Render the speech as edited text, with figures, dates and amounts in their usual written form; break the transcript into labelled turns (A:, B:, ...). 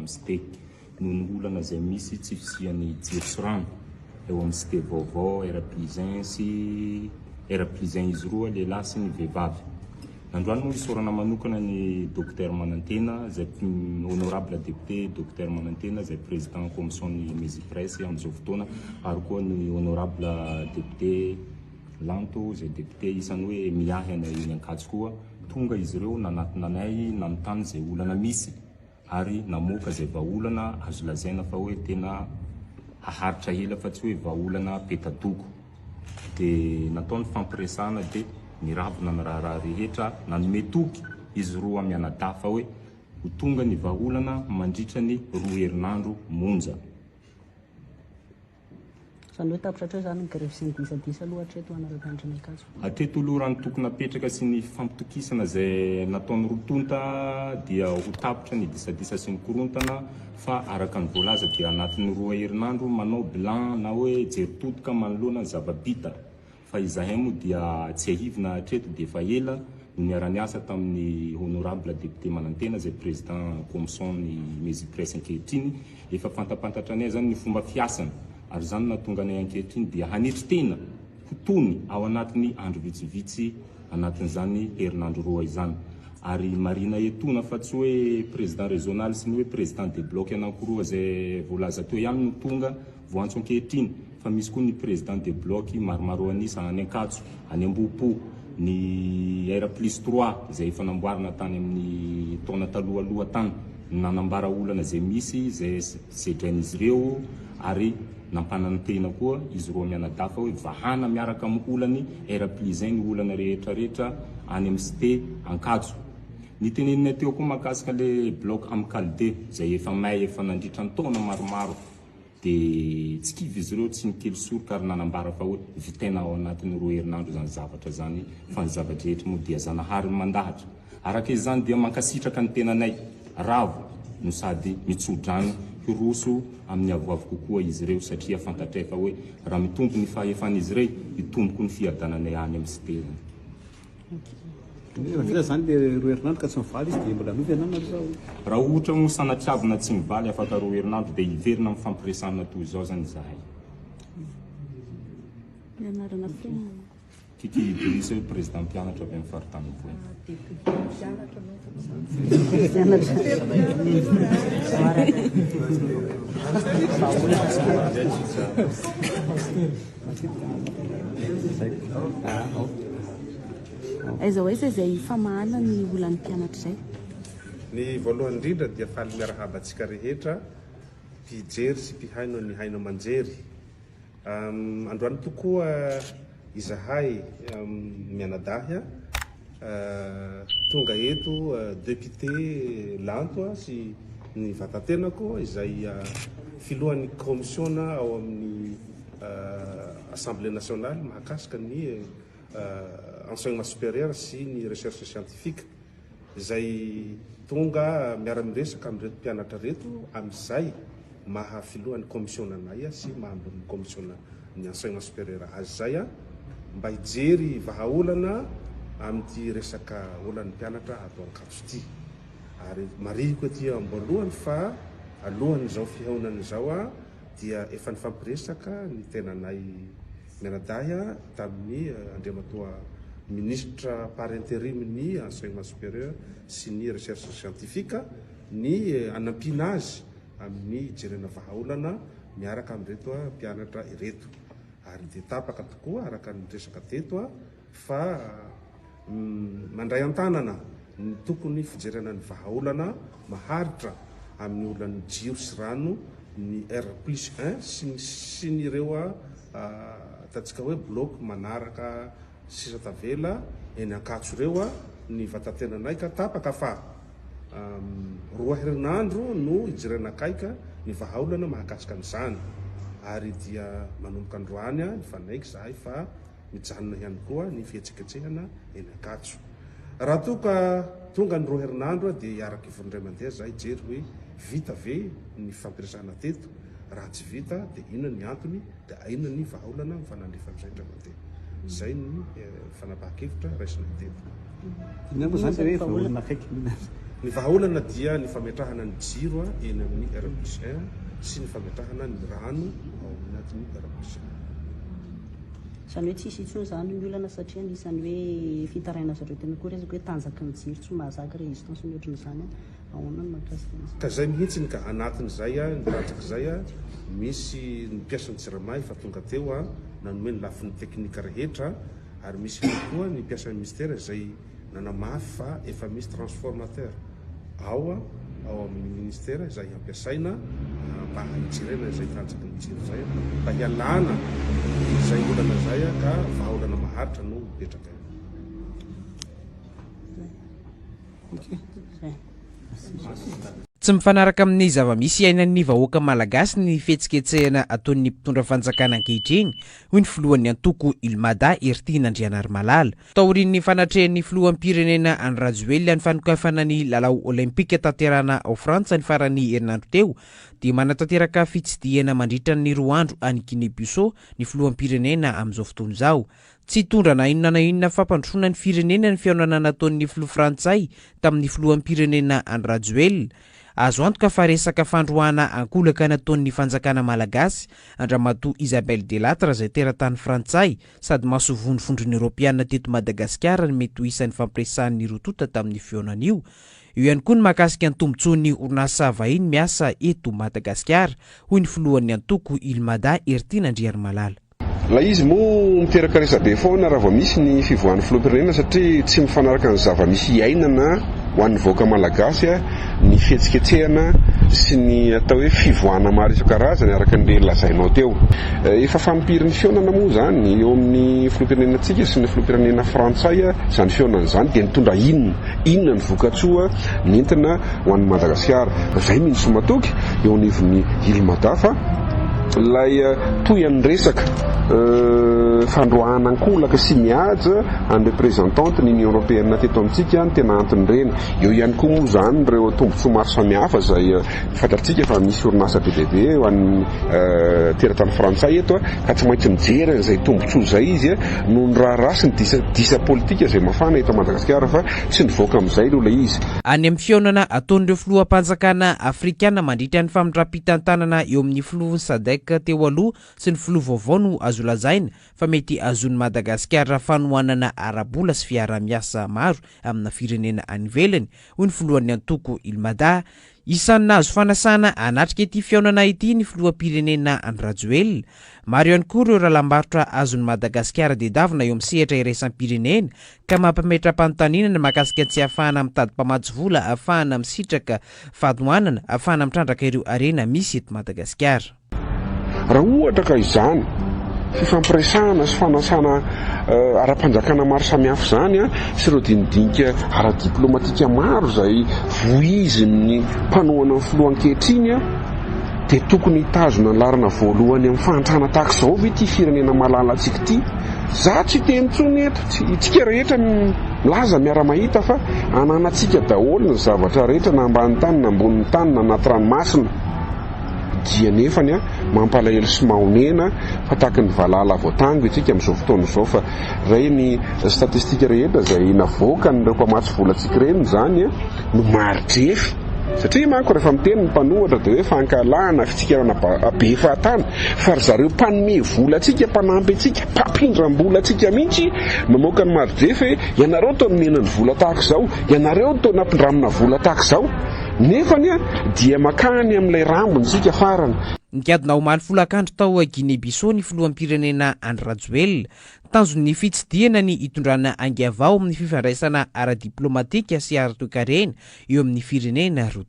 A: amin'ny cité noho ny olana izay misy tsy fisian'ny jiro sy rano eo amin'ny cité vaovao R+1 izy roa lehilahy sy ny vehivavy. Androany moa isaorana manokana ny docteur Manantena izay honorable député docteur Manantena izay président commission ny Mesipresse amin'izao fotoana ary koa ny honorable député Lanto izay député isany hoe miahy iny Ankatso koa tonga izy ireo nanatinanay nanontany izay olana misy ary namoaka izay vahaolana azo lazaina fa hoe tena haharitra ela fa tsy hoe vahaolana petadoko dia natao ny fampiresahana dia niravina ny raha rehetra nanome toky izy roa mianadafa hoe ho tonga ny vahaolana mandritra ny 2 herinandro monja.
B: Zany hoe tapitra zany ny grève sy ny disadisa aloha hatreto anaraka andriny Ankatso.
A: Hatreto aloha raha ny tokony apetraka sy ny fampitokisana izay nataon'ny rotonta dia ho tapitra ny disadisa sy ny korontana fa araka ny voalaza dia anatin'ny 2 herinandro manao bilan na hoe jery totoka manoloana ny zava-bita fa izahay moa dia tsy ahivina hatreto dia efa ela miara-niasa tamin'ny honorable député Manantena izay président commission ny Mesipresse ankehitriny efa fantapantatra anay zany ny fomba fiasana ary zany nahatonga anay ankehitriny dia hanetry tena fotony ao anatin'ny andro vitsivitsy anatin'izany herinandro 2 izany ary marina etona fa tsy hoe président régional sy ny hoe président des blocs anankiroa izay voalaza teo ihany no tonga voantso ankehitriny fa misy koa ny président des blocs maromaro anisa any Ankatso any Ambohipo ny R+3 izay efa namboarina tany amin'ny taona talohaloha tany nanambara olana izay misy izay sedrain'izy ireo ary nampanany tena koa izy roa mianadafa hoe vahana miaraka amin'ny olany R+1 ny olana rehetrarehetra any amin'ny cité Ankatso. Ny teneninay teo koa mahakasika le bloc Amkalde izay efa may efa nandritra ny taona maromaro dia tsy kivy izy ireo tsy nikely soroka ary nanambara fa hoe vitaina ao anatin'ny 2 herinandro zany zavatra zany fa ny zavadrehetra moa dia zanahary mandahatra. Araka izany dia mankasitraka ny tenanay ravo no sady mitsodrano hiroso amin'ny avoavo kokoa izy ireo satria fantatray fa hoe raha mitombo ny fahefan'izy ireo mitomboko ny fiadananay any amin'ny cité.
C: Vita zany le 2 herinandro ka tsy mivaly izy dia mbola novy anana zao.
A: Raha ohatra moa sanatriavina tsy mivaly afaka 2 herinandro dia hiverina amin'ny fampiresahana toy izao zany izahay.
B: Mianarana fiainana.
A: Kiki Idrissa hoe président mpianatra avy amin'ny faritany
B: Aiza hoe izay famahana ny olan'ny mpianatra izay?
D: Ny voalohany indrindra dia faly miarahaba antsika rehetra mpijery sy mpihaino ny haino aman-jery. Androany tokoa izahay mianadahy tonga eto député Lanto sy ny vatantenako izay filohan'ny commission ao amin'ny Assemblée nationale mahakasika ny enseignement supérieur sy ny recherche scientifique izay tonga miara-miresaka amin'reto mpianatra reto amin'izay mahafilohan'ny commission anay sy mahambon'ny commission ny enseignement supérieur azy zay mba hijery vahaolana amin'ity resaka olan'ny mpianatra ato Ankatso ity ary marihiko aty amboalohany fa alohan'izao fihaonan'izao dia efa nifampiresaka ny tenanay mianadahy tamin'ny andriamatoa ministre par intérim ny enseignement supérieur sy ny recherche scientifique ny anampiana azy amin'ny jerena vahaolana miaraka amin'reto mpianatra ireto ary dia tapaka tokoa araka ny resaka teto fa mandray an-tanana ny tokony fijerena ny vahaolana maharitra amin'ny olan'ny jiro sy rano ny R+1 sy ny ireo ataontsika hoe bloc manaraka sisa tavela eny Ankatso ireo ny vatantenanay ka tapaka fa 2 herinandro no hijerena akaika ny vahaolana mahakasika an'izany ary dia manomboka androany nifanaiky zahay fa mijanona ihany koa ny fihetsiketsehana eny Ankatso. Raha toka tonga ny 2 herinandro dia hiaraka ivondray mandeha zahay jery hoe vita ve ny fampiresahana teto, raha tsy vita dia inona ny antony dia inona ny vahaolana mifanandrifa amin'izay indray mandeha. Zay ny fanapahan-kevitra raisina teto.
C: Ina moa zany hoe vahaolana akaiky
D: Ny vahaolana dia ny fametrahana ny jiro eny amin'ny RBC1 sy ny fametrahana ny rano ao anatin'ny RBC1.
B: Izany hoe tsisy intsony izany ny olana satria anisan'ny hoe fitaraina zareo tena koa resaka hoe tanjaky ny jiro tsy mahazaka résistance ny ohatran'izany ahoana ny mahakasika azy.
D: Ka zay mihitsy ka anatin'izay ny tanjak'izay misy ny mpiasan'ny JIRAMA efa tonga teo nanome ny lafin'ny teknika rehetra ary misy koa ny mpiasan'ny ministera izay nanamafy fa efa misy transformateur ao amin'ny ministera izay ampiasaina mba hijirena izay tanjaky ny jiro zay mba hialana izay olana zay ka vahaolana maharitra no mipetraka eo.
E: Tsy mifanaraka amin'ny zava-misy iainan'ny vahoaka malagasy ny fihetsiketsehana ataon'ny mpitondra fanjakana ankehitriny hoy ny filohan'ny antoko Ilmada Ertina Andrianarimalala. Taorian'ny fanatrehan'ny filoham-pirenena Andry Rajoelina ny fanokafana ny lalao olimpika tanterahana ao Frantsa ny farany herinandro teo dia manatanteraka fitsidihana mandritra ny 2 andro any Guinea-Bissau ny filoham-pirenena amin'izao fotoana izao. Tsy tondra na inona na inona fampandrosoana ny firenena ny fihaonana nataon'ny filoha Frantsay tamin'ny filoham-pirenena Andry Rajoelina. Azo antoka fa resaka fandroana ankolaka nataon'ny fanjakana malagasy Andramatoa Isabelle Delattre izay teratany Frantsay sady masovony fondrony Europiana teto Madagasikara ny mety ho isan'ny fampiresahan'ny rotota tamin'ny fihaonan'io. Io ihany koa ny mahakasika ny tombontsoan'ny orinasa vahiny miasa eto Madagasikara hoy ny filohan'ny antoko Ilmada Ertina Andrianarimalala.
F: La izy moa miteraka resabe foana raha vao misy ny fivoahan'ny filoham-pirenena satria tsy mifanaraka ny zava-misy iainana ho an'ny vahoaka malagasy ny fihetsiketsehana sy ny atao hoe fivoahana maro isan-karazany araka ny lazainao teo. Efa fampiriny fihaonana moa zany eo amin'ny filoham-pirenenantsika sy ny filoham-pirenena Frantsay izany fihaonana izany dia nitondra inona ny vokatsoa nentina ho an'ny Madagasikara. Izay mihitsy matoky eo anivon'ny Ilmada fa lay toy an'ny resaka fandroahana ankolaka sy mihaja any représentante ny Union Européenne teto amintsika ny tena antony reny. Eo ihany koa moa zany ireo tombontsoa maro samihafa izay fantatritsika fa misy orinasa be dia be ho an'ny teratany Frantsay eto ka tsy maintsy mijery izay tombontsoa izay izy noho ny raharaha sy ny disa politika izay mafana eto Madagasikara fa tsy nivoaka amin'izay aloha ilay izy.
E: Any amin'ny fihaonana ataon'ireo filoham-panjakana Afrikana mandritra ny famindram-pitantanana eo amin'ny filohan'ny SADC teo aloha sy ny filoha vaovao no azo lazaina fa mety azon'ny Madagasikara fanohanana arabola sy fiara-miasa maro amina firenena any ivelany hoy ny filohan'ny antoko Ilmada. Isan'ny nahazo fanasana anatrika ity fihaonana ity ny filoham-pirenena Andry Rajoelina. Maro ihany koa ireo rahalambarotra azon'ny Madagasikara dedavina eo amin'ny sehatra iraisam-pirenena ka mampametra-panontaniana ny mahakasika tsy ahafahana mitady mpamatsy vola, ahafahana misitraka fanohanana, ahafahana mitrandraka ireo arena misy eto Madagasikara.
F: Raha ohatra ka izany fifampiresahana sy fanasana ara-panjakana maro samihafa zany sy ireo dinidinika ara-diplomatika maro izay voizy amin'ny mpanohana amin'ny filoha ankehitriny dia tokony hitazona ny larina voalohany amin'ny fahantrana tahaka izao ve ity firenena malala antsika ity. Za tsy teny intsony eto, itsika rehetra milaza miara-mahita fa ananantsika daholo ny zavatra rehetra na ambany tany na ambonin'ny tany na anaty ranomasina dia nefany mampalahelo sy mahonena fa tahaka ny valala voatango itsika amin'izao fotoana izao fa ray ny statistika rehetra izay navoaka nyreo mpamatsy volantsika reny zany no maridrefy satria manko rehefa miteny ny mpanohatra dia hoe fankalana fitsikarana be fahatany fa ry zareo mpanome vola antsika mpanampy antsika mpampindram-bola antsika mihitsy mamoaka ny maridrefy ianareo tao nomena ny vola tahaka izao, ianareo tao nampindramina vola tahaka izao nefany dia makany amin'ilay rambontsika farany.
E: Nikadona ho maly folakandro tao Guinea-Bissau ny filoham-pirenena Andry Rajoelina tanjon'ny fitsidihana ny hitondrana angiavao amin'ny fifandraisana ara-diplomatika sy ara-toe-karena eo amin'ny firenena roa.